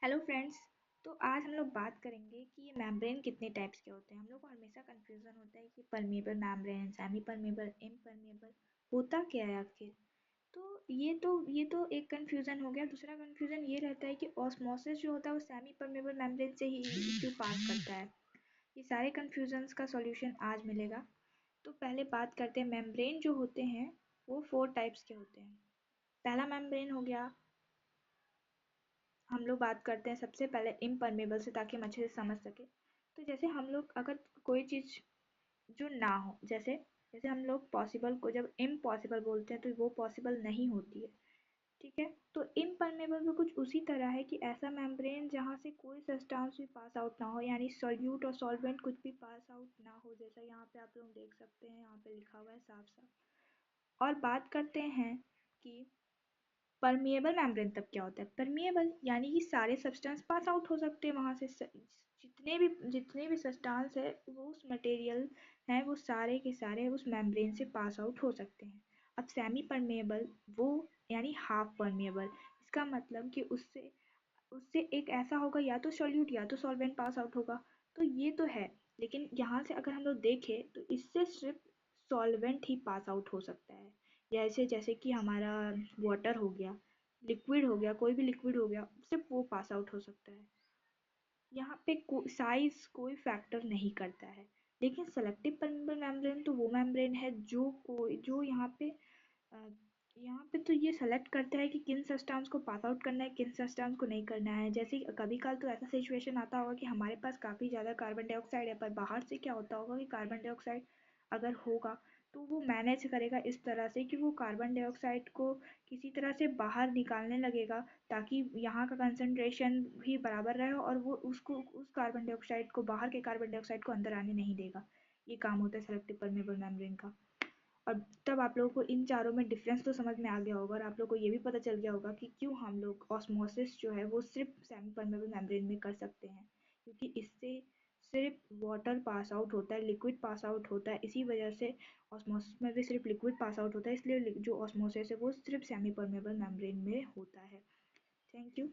Hello friends. तो आज हम लोग बात करेंगे कि ये मेम्ब्रेन कितने टाइप्स के होते हैं। हम लोग को हमेशा कंफ्यूजन होता है कि permeable membrane, semi permeable, impermeable होता क्या है आखिर। तो ये तो एक कंफ्यूजन हो गया। दूसरा कंफ्यूजन ये रहता है कि ऑस्मोसिस जो होता है वो सेमी परमेबल मेम्ब्रेन से ही क्यों पास करता है। ये सारे कंफ्यूजन्स का सॉल्यूशन आज मिलेगा। तो पहले बात करते हैं मेम्ब्रेन जो होते हैं वो 4 टाइप्स के होते हैं। पहला मेम्ब्रेन हो गया, हम लोग बात करते हैं सबसे पहले इम्परमेबल से ताकि हम अच्छे से समझ सके। तो जैसे हम लोग अगर कोई चीज़ जो ना हो, जैसे जैसे हम लोग पॉसिबल को जब इम्पॉसिबल बोलते हैं तो वो पॉसिबल नहीं होती है। ठीक है, तो इम्परमेबल भी कुछ उसी तरह है कि ऐसा मेम्ब्रेन जहाँ से कोई सब्सटेंस भी पास आउट ना हो, यानी सॉल्यूट और सॉल्वेंट कुछ भी पास आउट ना हो, जैसा यहाँ पे आप लोग देख सकते हैं, यहाँ पे लिखा हुआ है साफ साफ। और बात करते हैं कि परमिएबल मेम्ब्रेन तब क्या होता है। परमिएबल यानी कि सारे सब्सटेंस पास आउट हो सकते हैं वहाँ से, जितने भी सब्सटेंस है वो उस मटेरियल हैं वो सारे के सारे उस मेम्ब्रेन से पास आउट हो सकते हैं। अब सेमी परमिएबल वो यानी हाफ परमिएबल, इसका मतलब कि उससे उससे एक ऐसा होगा या तो सॉल्यूट या तो सॉल्वेंट पास आउट होगा। तो ये तो है, लेकिन यहाँ से अगर हम लोग देखें तो इससे सिर्फ सॉल्वेंट ही पास आउट हो सकता है। जैसे जैसे कि हमारा वाटर हो गया, लिक्विड हो गया, कोई भी लिक्विड हो गया, सिर्फ वो पास आउट हो सकता है। यहाँ पे साइज कोई फैक्टर नहीं करता है। लेकिन सेलेक्टिव परमेबल मेम्ब्रेन तो वो मेम्ब्रेन है जो अ, यहाँ पे तो ये सेलेक्ट करता है कि किन सब्सटेंस को पास आउट करना है, किन सब्सटेंस को नहीं करना है। जैसे कभी कल तो ऐसा सिचुएशन आता होगा कि हमारे पास काफ़ी ज़्यादा कार्बन डाइऑक्साइड है, पर बाहर से क्या होता होगा कि कार्बन डाइऑक्साइड अगर होगा तो वो मैनेज करेगा इस तरह से कि वो कार्बन डाइऑक्साइड को किसी तरह से बाहर निकालने लगेगा, ताकि यहाँ का कंसंट्रेशन भी बराबर रहे और वो उसको उस कार्बन डाइऑक्साइड को, बाहर के कार्बन डाइऑक्साइड को अंदर आने नहीं देगा। ये काम होता है सेलेक्टिव परमेबल मेम्ब्रेन का। और तब आप लोगों को इन चारों में डिफरेंस तो समझ में आ गया होगा, और आप लोगों को ये भी पता चल गया होगा कि क्यों हम लोग ऑस्मोसिस जो है वो सिर्फ सेमी परमेबल मेम्ब्रेन में कर सकते हैं, क्योंकि इससे सिर्फ वाटर पास आउट होता है, लिक्विड पास आउट होता है। इसी वजह से ऑस्मोसिस में भी सिर्फ लिक्विड पास आउट होता है, इसलिए जो ऑस्मोसिस है वो सिर्फ सेमी परमेबल मेम्ब्रेन में होता है। Thank you.